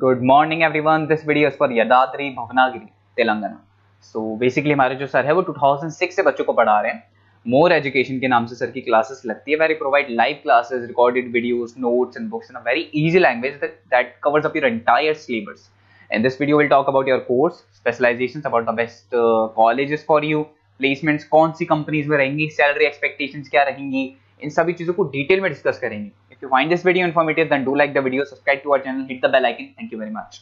Good morning everyone. This video is for Yadadri Bhavnagiri, Telangana. So basically हमारे जो sir है वो 2006 से बच्चों को पढ़ा रहे हैं. मोर एजुकेशन के नाम से सर की क्लासेस लगती है. Where he provide live classes, recorded videos, notes and books in a very easy language that covers up your entire syllabus. In this video we'll talk about your course, specializations, about the best colleges for you, placements कौन सी companies में रहेंगी, salary expectations क्या रहेंगी, इन सभी चीजों को detail में discuss करेंगे. If you find this video informative, then do like the video, subscribe to our channel, hit the bell icon. Thank you very much.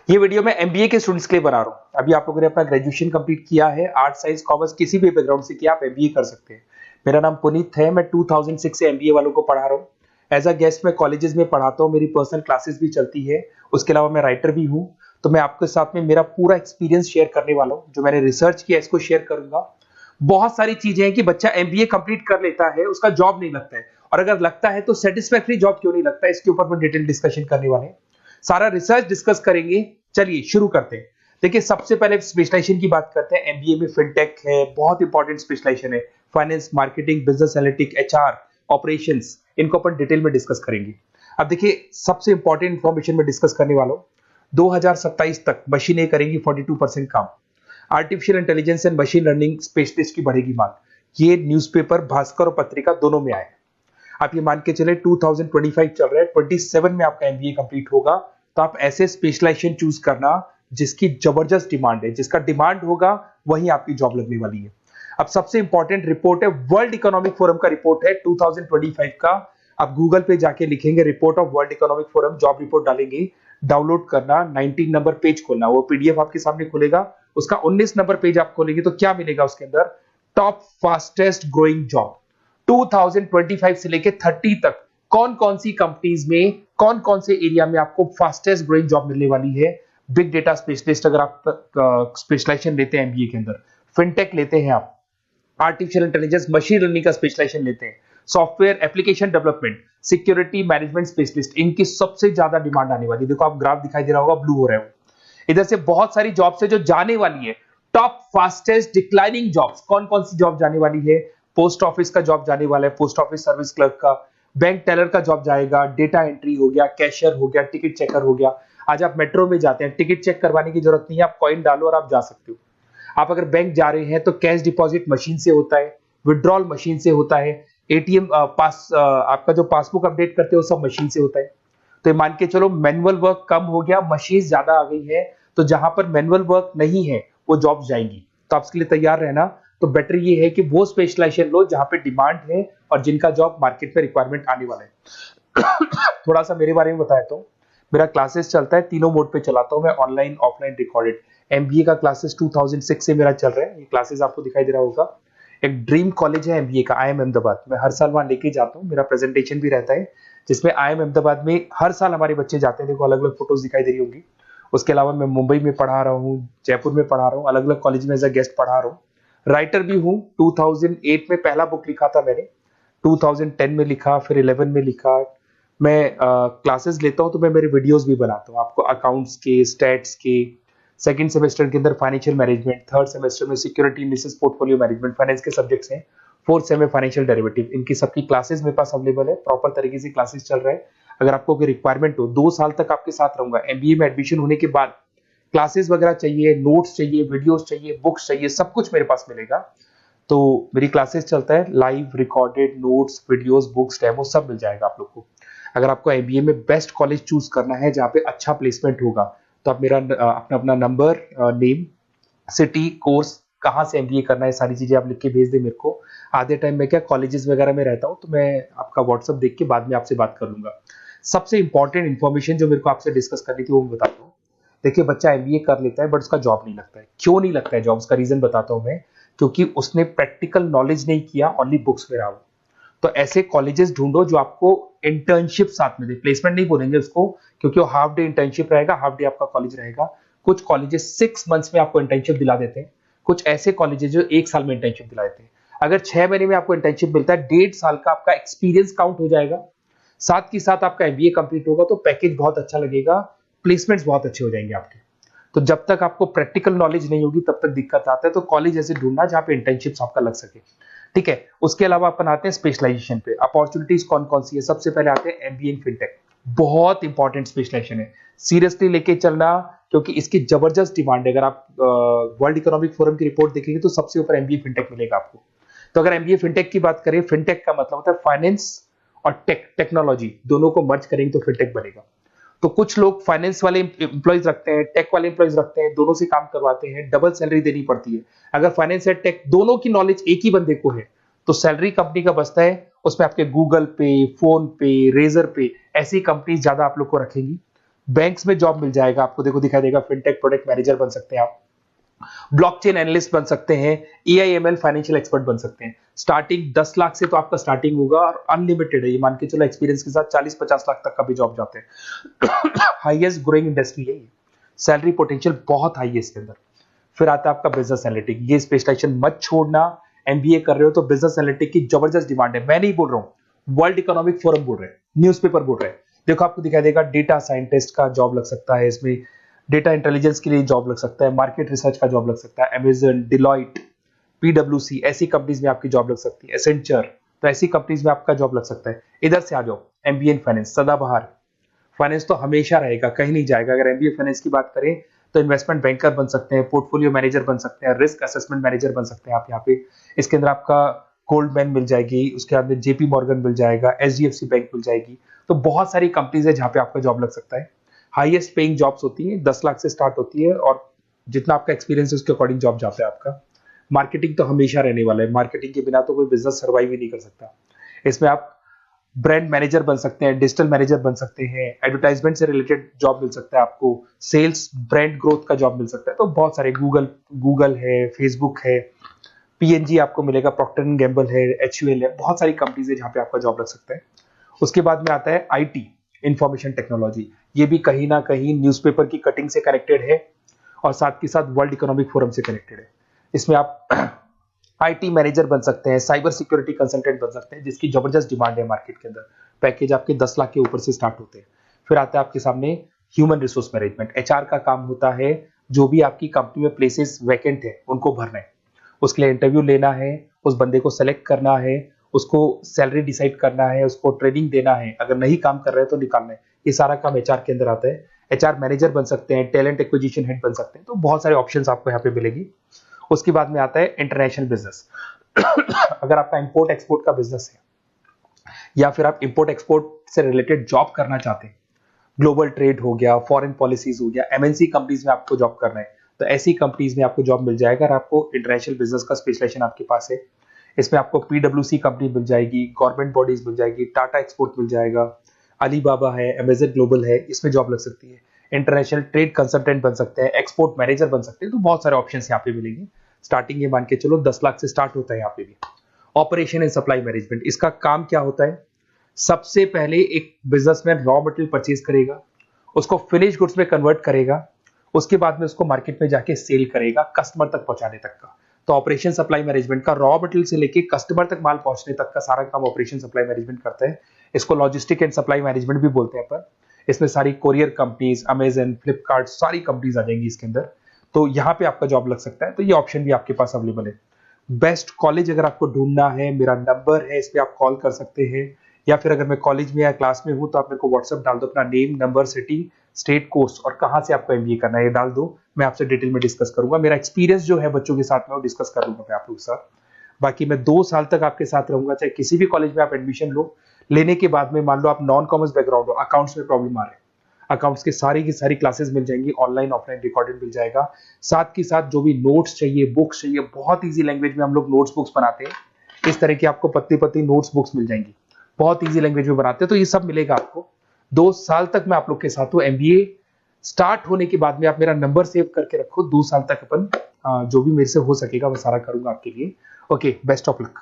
ये वीडियो मैं एमबीए के स्टूडेंट्स के लिए बना रहा हूँ. अभी आप लोगों ने अपना ग्रेजुएशन कंप्लीट किया है, आर्ट साइंस कॉमर्स किसी भी बैकग्राउंड से किया आप एमबीए कर सकते हैं. मेरा नाम पुनीत है, मैं 2006 से एमबीए वालों को पढ़ा रहा हूँ. एज अ गेस्ट मैं कॉलेजेस में पढ़ाता हूँ, मेरी पर्सनल क्लासेस भी चलती है. उसके अलावा मैं राइटर भी हूँ. तो मैं आपके साथ में मेरा पूरा एक्सपीरियंस शेयर करने वाला हूँ. जो मैंने रिसर्च किया इसको शेयर करूंगा. बहुत सारी चीजें हैं कि बच्चा एमबीए कंप्लीट कर लेता है, उसका जॉब नहीं लगता है, और अगर लगता है तो सेटिस्फैक्टरी जॉब क्यों नहीं लगता है, इसके ऊपर मैं डिटेल डिस्कशन करने वाले हैं. सारा रिसर्च डिस्कस करेंगे. चलिए शुरू करते हैं. देखिए सबसे पहले स्पेशलाइजेशन की बात करते हैं. एमबीए में फिनटेक है, बहुत इंपॉर्टेंट स्पेशलाइजेशन है. Finance, marketing, business analytic, HR, operations, इनको अपन डिटेल में डिस्कस करेंगे. अब देखिए सबसे इंपॉर्टेंट इंफॉर्मेशन में डिस्कस करने वाला हूं. 2027 तक मशीनें करेंगी 42% काम. Artificial intelligence and machine learning specialist की बढ़ेगी मांग. ये न्यूज़पेपर भास्कर और पत्रिका दोनों में आए. आप ये मान के चले 2025 चल रहा है, 27 में आपका एमबीए कंप्लीट होगा. तो आप ऐसे स्पेशलाइजेशन चूज करना जिसकी जबरदस्त डिमांड है. जिसका डिमांड होगा वही आपकी जॉब लगने वाली है. अब सबसे इंपॉर्टेंट रिपोर्ट है, वर्ल्ड इकोनॉमिक फोरम का रिपोर्ट है 2025 का. आप गूगल पे जाके लिखेंगे report of world economic forum, job report डालेंगे, डाउनलोड करना, 19 नंबर पेज खोलना. वो पीडीएफ आपके सामने खुलेगा. उसका 19 नंबर पेज आप खोलेंगे तो क्या मिलेगा उसके अंदर? टॉप फास्टेस्ट ग्रोइंग जॉब 2025 से लेके 30 तक कौन कौन सी कंपनीज में, कौन कौन से एरिया में आपको फास्टेस्ट ग्रोइंग जॉब मिलने वाली है. बिग डेटा स्पेशलिस्ट अगर आप स्पेशलाइजेशन लेते हैं एमबीए के अंदर, फिनटेक लेते हैं आप, आर्टिफिशियल इंटेलिजेंस मशीन लर्निंग का स्पेशलाइजेशन लेते हैं, software application development, security management specialist, इनकी सबसे ज्यादा डिमांड आने वाली है. देखो आप ग्राफ दिखाई दे रहा होगा, ब्लू हो रहा है. इधर से बहुत सारी जॉब्स है जो जाने वाली है. टॉप फास्टेस्ट डिक्लाइनिंग जॉब्स, कौन कौन सी जॉब जाने वाली है? पोस्ट ऑफिस का जॉब जाने वाला है, पोस्ट ऑफिस सर्विस क्लर्क का, बैंक टेलर का जॉब जाएगा, डेटा एंट्री हो गया, कैशियर हो गया, टिकट चेकर हो गया. आज आप मेट्रो में जाते हैं, टिकट चेक करवाने की जरूरत नहीं है, आप कॉइन डालो और आप जा सकते हो. आप अगर बैंक जा रहे हैं तो कैश डिपॉजिट मशीन से होता है, विड्रॉल मशीन से होता है, एटीएम आपका जो पासबुक अपडेट करते हो सब मशीन से होता है. तो मान के चलो मैनुअल वर्क कम हो गया, मशीन ज्यादा आ गई है. तो जहां पर मैनुअल वर्क नहीं है वो जॉब जाएंगी. तो आप इसके लिए तैयार रहना. तो बेटर ये है कि वो स्पेशलाइजेशन लो जहां पे डिमांड है और जिनका जॉब मार्केट में रिक्वायरमेंट आने वाला है. थोड़ा सा मेरे बारे में बताया तो मेरा क्लासेस चलता है, तीनों मोड पे चलाता हूं मैं, ऑनलाइन, ऑफलाइन, रिकॉर्डेड. एमबीए का क्लासेस 2006 से मेरा चल रहा है. ये क्लासेस आपको दिखाई दे रहा होगा. एक ड्रीम कॉलेज है एमबीए का, IIM अहमदाबाद. मैं हर साल वहां लेके जाता हूँ, मेरा प्रेजेंटेशन भी रहता है जिसमें IIM अहमदाबाद में हर साल हमारे बच्चे जाते हैं. देखो अलग अलग फोटोज दिखाई दे रही होंगी. उसके अलावा मैं मुंबई में पढ़ा रहा हूँ, जयपुर में पढ़ा रहा हूँ, अलग अलग कॉलेज में एज अ गेस्ट पढ़ा रहा हूँ. राइटर भी हूँ. 2008 में पहला बुक लिखा था मैंने, 2010 में लिखा, फिर 11 में लिखा. मैं क्लासेस लेता हूँ तो मैं मेरे वीडियोस भी बनाता हूँ आपको अकाउंट्स के, स्टैट्स के. सेकंड सेमेस्टर के अंदर फाइनेंशियल मैनेजमेंट, थर्ड सेमेस्टर में security analysis, portfolio management, finance के सब्जेक्ट्स हैं. फोर्थ सेम में फाइनेंशियल डेरिवेटिव. इनकी सबकी क्लासेस मेरे पास अवेलेबल है, प्रॉपर तरीके से क्लासेस चल रहा है. अगर आपको कोई रिक्वायरमेंट हो, 2 साल तक आपके साथ रहूंगा. एमबीए में एडमिशन होने के बाद क्लासेस वगैरह चाहिए, नोट्स चाहिए, वीडियोस चाहिए, बुक्स चाहिए, सब कुछ मेरे पास मिलेगा. तो मेरी क्लासेस चलता है live, recorded, notes, videos, books, demo सब मिल जाएगा आप लोग को. अगर आपको एमबीए में बेस्ट कॉलेज चूज करना है जहाँ पे अच्छा प्लेसमेंट होगा, तो आप मेरा अपना नंबर, नेम, सिटी, कोर्स, कहाँ से एमबीए करना है, सारी चीजें आप लिख के भेज दे मेरे को. आधे टाइम में क्या कॉलेजेस वगैरह में रहता हूँ, तो मैं आपका व्हाट्सअप देख के बाद में आपसे बात कर लूंगा. सबसे इंपॉर्टेंट इन्फॉर्मेशन जो मेरे को आपसे डिस्कस करनी थी वो मैं बताता हूँ. देखिए बच्चा एमबीए कर लेता है बट उसका जॉब नहीं लगता है. क्यों नहीं लगता है जॉब? उसका रीजन बताता हूँ मैं. क्योंकि उसने प्रैक्टिकल नॉलेज नहीं किया, ओनली बुक्स में रहा. तो ऐसे कॉलेजेस ढूंढो जो आपको इंटर्नशिप साथ में दे. प्लेसमेंट नहीं बोलेंगे उसको, क्योंकि वो हाफ डे इंटर्नशिप रहेगा, हाफ डे आपका कॉलेज रहेगा. कुछ कॉलेजेस 6 मंथ्स में आपको इंटर्नशिप दिला देते हैं. कुछ ऐसे कॉलेजेस जो 1 साल में इंटर्नशिप दिला देते हैं. अगर 6 महीने में आपको इंटर्नशिप मिलता है, 1.5 साल का आपका एक्सपीरियंस काउंट हो जाएगा. साथ ही साथ आपका एमबीए कंप्लीट होगा तो पैकेज बहुत अच्छा लगेगा, प्लेसमेंट्स बहुत अच्छे हो जाएंगे आपके. तो जब तक आपको प्रैक्टिकल नॉलेज नहीं होगी तब तक दिक्कत आता है. तो कॉलेज ऐसे ढूंढना जहाँ पे इंटर्नशिप आपका लग सके. ठीक है. उसके अलावा अपन आते हैं स्पेशलाइजेशन पे. अपॉर्चुनिटीज कौन कौन सी है? सबसे पहले आते हैं एमबीए इन फिनटेक. बहुत इंपॉर्टेंट स्पेशलाइजेशन है, सीरियसली लेके चलना, क्योंकि इसकी जबरदस्त डिमांड है। अगर आप वर्ल्ड इकोनॉमिक फोरम की रिपोर्ट देखेंगे तो सबसे ऊपर एमबीए फिनटेक मिलेगा आपको। तो अगर एमबीए फिनटेक की बात करें, फिनटेक का मतलब होता है फाइनेंस और टेक्नोलॉजी, दोनों को मर्ज करेंगे तो फिनटेक बनेगा। तो कुछ लोग फाइनेंस वाले एम्प्लॉइज रखते हैं, टेक वाले एम्प्लॉइज रखते हैं, दोनों से काम करवाते हैं, डबल सैलरी देनी पड़ती है। अगर फाइनेंस या टेक दोनों की नॉलेज एक ही बंदे को है तो सैलरी कंपनी का बचता है, उसमें आपके गूगल पे, फोन पे, रेजर पे, ऐसी कंपनी ज्यादा आप लोग को रखेंगी। बैंक्स में जॉब मिल जाएगा आपको, देखो दिखाई देगा, फिनटेक प्रोडक्ट मैनेजर बन सकते हैं आप, ब्लॉकचेन एनालिस्ट बन सकते हैं, एआईएमएल फाइनेंशियल एक्सपर्ट बन सकते हैं। स्टार्टिंग 10 लाख से तो आपका स्टार्टिंग होगा और अनलिमिटेड है, ये मान के चलो एक्सपीरियंस के साथ 40-50 लाख तक का भी जॉब जाते हैं। हाईएस्ट ग्रोइंग इंडस्ट्री है ये, सैलरी पोटेंशियल बहुत हाई है इसके अंदर। फिर आता है आपका बिजनेस एनालिटिक, ये स्पेशलाइजेशन मत छोड़ना। एमबीए कर रहे हो तो बिजनेस एनालिटिक की जबरदस्त डिमांड है। मैं नहीं बोल रहा हूं, वर्ल्ड इकोनॉमिक फोरम बोल रहे हैं, न्यूज़पेपर बोल रहे हैं। देखो आपको दिखाई देगा, डेटा साइंटिस्ट का जॉब लग सकता है इसमें, डेटा इंटेलिजेंस के लिए जॉब लग सकता है, मार्केट रिसर्च का जॉब लग सकता है, अमेजन, डिलॉइट, पीडब्ल्यूसी, ऐसी कंपनीज में आपकी जॉब लग सकती है, एसेंचर, तो ऐसी कंपनीज में आपका जॉब लग सकता है। इधर से आ जाओ, एमबीए इन फाइनेंस, सदाबहार, फाइनेंस तो हमेशा रहेगा, कहीं नहीं जाएगा। अगर एमबीए फाइनेंस की बात करें तो इन्वेस्टमेंट बैंकर बन सकते हैं, पोर्टफोलियो मैनेजर बन सकते हैं, रिस्क असेसमेंट मैनेजर बन सकते हैं आप यहाँ पे। इसके अंदर आपका गोल्डमैन मिल जाएगी, उसके बाद में जेपी मॉर्गन मिल जाएगा, एचडीएफसी बैंक मिल जाएगी। तो बहुत सारी कंपनीज है जहाँ पे आपका जॉब लग सकता है। हाईएस्ट पेइंग जॉब्स होती है, 10 लाख से स्टार्ट होती है, और जितना आपका एक्सपीरियंस है उसके अकॉर्डिंग जॉब जाता है आपका। मार्केटिंग तो हमेशा रहने वाला है, मार्केटिंग के बिना तो कोई बिजनेस सर्वाइव ही नहीं कर सकता। इसमें आप ब्रांड मैनेजर बन सकते हैं, डिजिटल मैनेजर बन सकते हैं, एडवर्टाइजमेंट से रिलेटेड जॉब मिल सकता है आपको, सेल्स ब्रांड ग्रोथ का जॉब मिल सकता है। तो बहुत सारे, गूगल है, फेसबुक है, पीएनजी आपको मिलेगा, प्रॉक्टर एंड गैम्बल है, एचयूएल है, बहुत सारी कंपनीज है जहाँ पे आपका जॉब लग सकता है। उसके बाद में आता है आईटी, इंफॉर्मेशन टेक्नोलॉजी, ये भी कहीं ना कहीं न्यूज़पेपर की कटिंग से कनेक्टेड है और साथ के साथ वर्ल्ड इकोनॉमिक फोरम से कनेक्टेड है। इसमें आप आईटी मैनेजर बन सकते हैं, साइबर सिक्योरिटी कंसल्टेंट बन सकते हैं, जिसकी जबरदस्त डिमांड है मार्केट के अंदर। पैकेज आपके 10 लाख के ऊपर से स्टार्ट होते हैं। फिर आता है आपके सामने ह्यूमन रिसोर्स मैनेजमेंट, एचआर का काम होता है, जो भी आपकी कंपनी में प्लेसेस वैकेंट है उनको भरना है, उसके लिए इंटरव्यू लेना है, उस बंदे को सेलेक्ट करना है, उसको सैलरी डिसाइड करना है, उसको ट्रेनिंग देना है, अगर नहीं काम कर रहे हैं तो निकालना है। ये सारा काम एचआर के अंदर आता है। एचआर मैनेजर बन सकते हैं, टैलेंट एक्विजिशन हेड बन सकते हैं। तो बहुत सारे ऑप्शंस आपको यहाँ पे मिलेगी। उसके बाद में आता है इंटरनेशनल बिजनेस। अगर आपका इंपोर्ट एक्सपोर्ट का बिजनेस है या फिर आप इंपोर्ट एक्सपोर्ट से रिलेटेड जॉब करना चाहते हैं, ग्लोबल ट्रेड हो गया, फॉरेन पॉलिसीज हो गया, एमएनसी कंपनीज में आपको जॉब करना है, तो ऐसी कंपनीज में आपको जॉब मिल जाएगा। अगर आपको इंटरनेशनल बिजनेस का स्पेशलाइजेशन आपके पास है, इसमें आपको पीडब्ल्यूसी कंपनी मिल जाएगी, गवर्नमेंट बॉडीज मिल जाएगी, टाटा एक्सपोर्ट मिल जाएगा, अलीबाबा है, अमेजन ग्लोबल है, इसमें जॉब लग सकती है। इंटरनेशनल ट्रेड कंसल्टेंट बन सकते हैं, एक्सपोर्ट मैनेजर बन सकते हैं। तो बहुत सारे ऑप्शन यहाँ पे मिलेंगे। स्टार्टिंग ये मान के चलो 10 लाख से स्टार्ट होता है यहाँ पे भी। ऑपरेशन एंड सप्लाई मैनेजमेंट, इसका काम क्या होता है? सबसे पहले एक बिजनेसमैन रॉ मटेरियल परचेज करेगा, उसको फिनिश गुड्स में कन्वर्ट करेगा, उसके बाद में उसको मार्केट में जाके सेल करेगा, कस्टमर तक पहुंचाने तक का। तो ऑपरेशन सप्लाई मैनेजमेंट का रॉ मटेरियल से लेके कस्टमर तक माल पहुंचने तक का सारा काम ऑपरेशन सप्लाई मैनेजमेंट करता है। इसको लॉजिस्टिक एंड सप्लाई मैनेजमेंट भी बोलते हैं अपन। इसमें सारी कोरियर कंपनीज, अमेजन, फ्लिपकार्ट, सारी कंपनीज आ जाएंगी इसके अंदर। तो यहाँ पे आपका जॉब लग सकता है। तो ये ऑप्शन भी आपके पास अवेलेबल है। बेस्ट कॉलेज अगर आपको ढूंढना है, मेरा नंबर है, इस पे आप कॉल कर सकते हैं, या फिर अगर मैं कॉलेज में या क्लास में हूं तो आप मेरे को व्हाट्सएप डाल दो, अपना name, number, city, state, course और कहां से आपको एमबीए करना है ये डाल दो। मैं आपसे डिटेल में डिस्कस करूंगा। मेरा एक्सपीरियंस जो है बच्चों के साथ में वो डिस्कस कर लूंगा मैं आप लोगों के साथ। बाकी मैं 2 साल तक आपके साथ रहूंगा, चाहे किसी भी कॉलेज में आप एडमिशन लो। लेने के बाद में मान लो आप नॉन कॉमर्स बैकग्राउंड हो, अकाउंट्स में प्रॉब्लम आ रहा है, अकाउंट्स की सारी क्लासेस मिल जाएंगी, ऑनलाइन ऑफलाइन रिकॉर्डेड मिल जाएगा। साथ के साथ जो भी नोट्स चाहिए, बुक्स चाहिए, बहुत ईजी लैंग्वेज में हम लोग नोट्स बुक्स बनाते हैं। इस तरह की आपको पतली पतली नोट्स बुक्स मिल जाएंगी, बहुत ईजी लैंग्वेज में बनाते हैं। तो ये सब मिलेगा आपको। 2 साल तक मैं आप लोग के साथ हूँ। एमबीए स्टार्ट होने के बाद में आप मेरा नंबर सेव करके रखो। 2 साल तक अपन जो भी मेरे से हो सकेगा वो सारा करूंगा आपके लिए। Okay, best of luck.